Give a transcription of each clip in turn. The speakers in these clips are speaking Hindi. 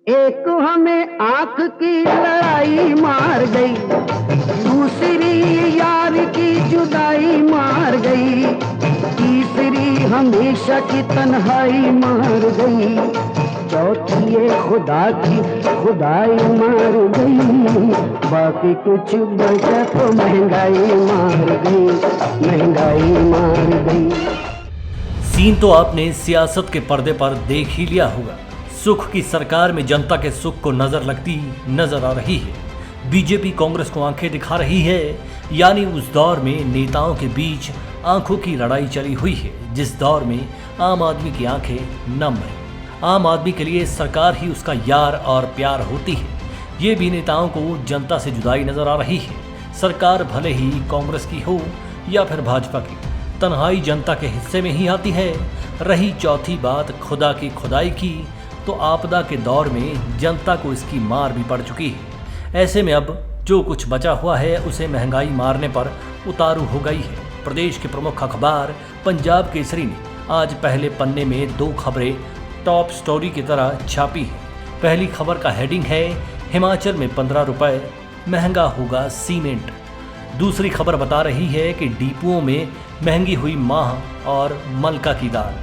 एक हमें आंख की लड़ाई मार गई, दूसरी यार की जुदाई मार गई, तीसरी हमेशा की तन्हाई मार गई, चौथी ये खुदा की खुदाई मार गई, बाकी कुछ बचा तो महंगाई मार गई, महंगाई मार गई। सीन तो आपने सियासत के पर्दे पर देख ही लिया होगा। सुख की सरकार में जनता के सुख को नजर लगती नजर आ रही है। बीजेपी कांग्रेस को आंखें दिखा रही है, यानी उस दौर में नेताओं के बीच आंखों की लड़ाई चली हुई है, जिस दौर में आम आदमी की आंखें नम है। आम आदमी के लिए सरकार ही उसका यार और प्यार होती है। ये भी नेताओं को जनता से जुदाई नजर आ रही है। सरकार भले ही कांग्रेस की हो या फिर भाजपा की, तन्हाई जनता के हिस्से में ही आती है। रही चौथी बात खुदा की खुदाई की, तो आपदा के दौर में जनता को इसकी मार भी पड़ चुकी है। ऐसे में अब जो कुछ बचा हुआ है उसे महंगाई मारने पर उतारू हो गई है। प्रदेश के प्रमुख अखबार पंजाब केसरी ने आज पहले पन्ने में दो खबरें टॉप स्टोरी की तरह छापी है। पहली खबर का हेडिंग है, हिमाचल में 15 रुपए महंगा होगा सीमेंट। दूसरी खबर बता रही है कि डिपुओं में महंगी हुई माह और मलका की दाल।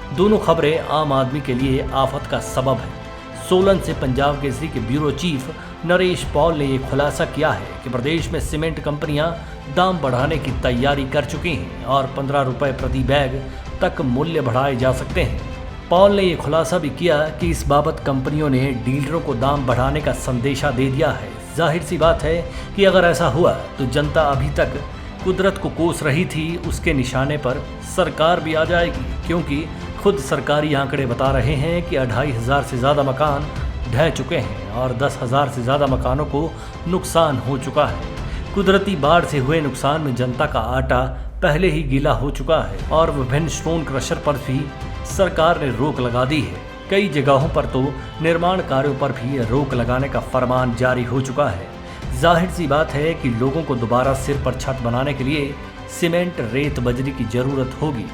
दोनों खबरें आम आदमी के लिए आफत का सबब है। सोलन से पंजाब केसरी के ब्यूरो चीफ नरेश पॉल ने यह खुलासा किया है कि प्रदेश में सीमेंट कंपनियां दाम बढ़ाने की तैयारी कर चुकी हैं और 15 रुपए प्रति बैग तक मूल्य बढ़ाए जा सकते हैं। पॉल ने यह खुलासा भी किया कि इस बाबत कंपनियों ने डीलरों को दाम बढ़ाने का संदेशा दे दिया है। जाहिर सी बात है कि अगर ऐसा हुआ तो जनता अभी तक कुदरत को कोस रही थी, उसके निशाने पर सरकार भी आ जाएगी, क्योंकि खुद सरकारी आंकड़े बता रहे हैं कि 2500 से ज़्यादा मकान ढह चुके हैं और 10,000 से ज़्यादा मकानों को नुकसान हो चुका है। कुदरती बाढ़ से हुए नुकसान में जनता का आटा पहले ही गीला हो चुका है और विभिन्न स्टोन क्रशर पर भी सरकार ने रोक लगा दी है। कई जगहों पर तो निर्माण कार्यों पर भी रोक लगाने का फरमान जारी हो चुका है। जाहिर सी बात है कि लोगों को दोबारा सिर पर छत बनाने के लिए सीमेंट, रेत, बजरी की जरूरत होगी,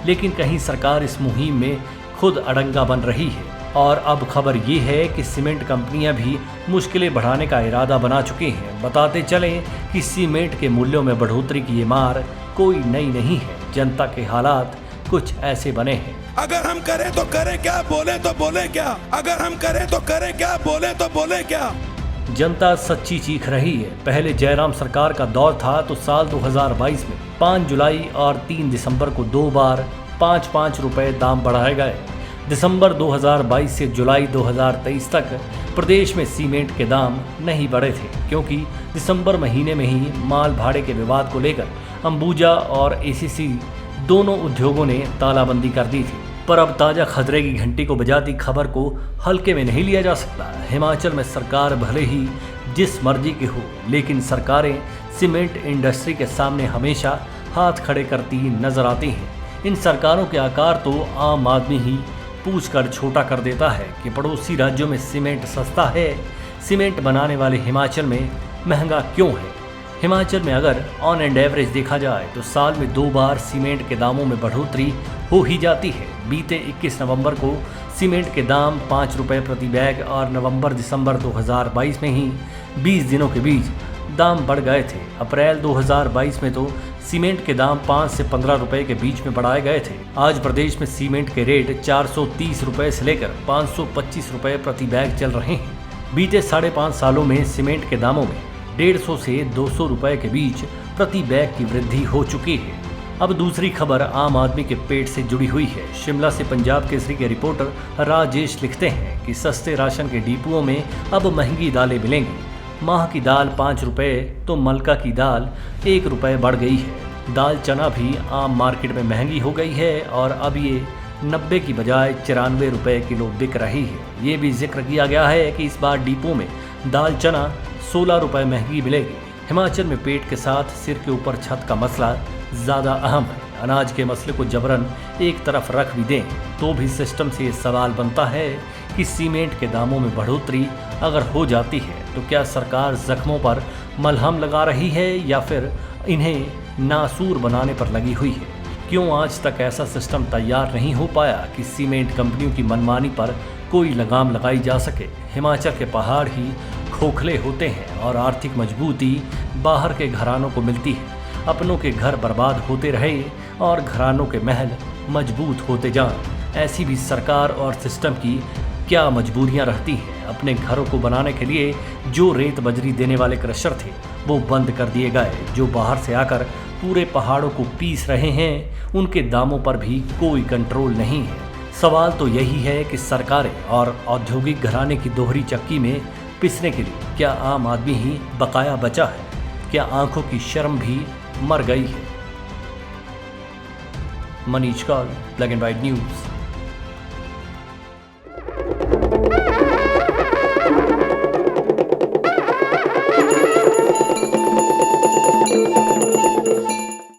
लेकिन कहीं सरकार इस मुहिम में खुद अड़ंगा बन रही है। और अब खबर ये है कि सीमेंट कंपनियां भी मुश्किलें बढ़ाने का इरादा बना चुकी हैं। बताते चलें कि सीमेंट के मूल्यों में बढ़ोतरी की ये मार कोई नई नहीं है। जनता के हालात कुछ ऐसे बने हैं। अगर हम करें तो करें क्या, बोले तो बोले क्या, अगर हम करें तो करें क्या, बोले तो बोले क्या। जनता सच्ची चीख रही है। पहले जयराम सरकार का दौर था तो साल 2022 में 5 जुलाई और 3 दिसंबर को 2 बार 5-5 रुपए दाम बढ़ाए गए। दिसंबर 2022 से जुलाई 2023 तक प्रदेश में सीमेंट के दाम नहीं बढ़े थे, क्योंकि दिसंबर महीने में ही माल भाड़े के विवाद को लेकर अंबुजा और एसीसी दोनों उद्योगों ने तालाबंदी कर दी थी। पर अब ताज़ा खतरे की घंटी को बजाती खबर को हल्के में नहीं लिया जा सकता। हिमाचल में सरकार भले ही जिस मर्जी की हो, लेकिन सरकारें सीमेंट इंडस्ट्री के सामने हमेशा हाथ खड़े करती नजर आती हैं। इन सरकारों के आकार तो आम आदमी ही पूछ कर छोटा कर देता है कि पड़ोसी राज्यों में सीमेंट सस्ता है, सीमेंट बनाने वाले हिमाचल में महंगा क्यों है। हिमाचल में अगर ऑन एंड एवरेज देखा जाए तो साल में 2 बार सीमेंट के दामों में बढ़ोतरी हो ही जाती है। बीते 21 नवंबर को सीमेंट के दाम 5 रुपए प्रति बैग और नवंबर-दिसंबर 2022 में ही 20 दिनों के बीच दाम बढ़ गए थे। अप्रैल 2022 में तो सीमेंट के दाम 5 से 15 रुपए के बीच में बढ़ाए गए थे। आज प्रदेश में सीमेंट के रेट 430 रुपए से लेकर 525 रुपए प्रति बैग चल रहे हैं। बीते 5.5 सालों में सीमेंट के दामों में 150 से 200 रुपए के बीच प्रति बैग की वृद्धि हो चुकी है। अब दूसरी खबर आम आदमी के पेट से जुड़ी हुई है। शिमला से पंजाब केसरी के रिपोर्टर राजेश लिखते हैं कि सस्ते राशन के डिपुओं में अब महंगी दालें मिलेंगी। माह की दाल 5 रुपए तो मलका की दाल 1 रुपए बढ़ गई है। दाल चना भी आम मार्केट में महंगी हो गई है और अब ये 90 की बजाय 94 रुपए किलो बिक रही है। ये भी जिक्र किया गया है कि इस बार डिपो में दाल चना 16 रुपए महंगी मिलेगी। हिमाचल में पेट के साथ सिर के ऊपर छत का मसला ज़्यादा अहम है। अनाज के मसले को जबरन एक तरफ रख भी दें तो भी सिस्टम से ये सवाल बनता है कि सीमेंट के दामों में बढ़ोतरी अगर हो जाती है तो क्या सरकार जख्मों पर मलहम लगा रही है या फिर इन्हें नासूर बनाने पर लगी हुई है। क्यों आज तक ऐसा सिस्टम तैयार नहीं हो पाया कि सीमेंट कंपनियों की मनमानी पर कोई लगाम लगाई जा सके। हिमाचल के पहाड़ ही खोखले होते हैं और आर्थिक मजबूती बाहर के घरानों को मिलती है। अपनों के घर बर्बाद होते रहे और घरानों के महल मजबूत होते जाएं। ऐसी भी सरकार और सिस्टम की क्या मजबूरियां रहती हैं। अपने घरों को बनाने के लिए जो रेत बजरी देने वाले क्रशर थे वो बंद कर दिए गए। जो बाहर से आकर पूरे पहाड़ों को पीस रहे हैं उनके दामों पर भी कोई कंट्रोल नहीं है। सवाल तो यही है कि सरकारें और औद्योगिक घराने की दोहरी चक्की में पिसने के लिए क्या आम आदमी ही बकाया बचा है? क्या आंखों की शर्म भी मर गई है? Manish Kaul, black and white news.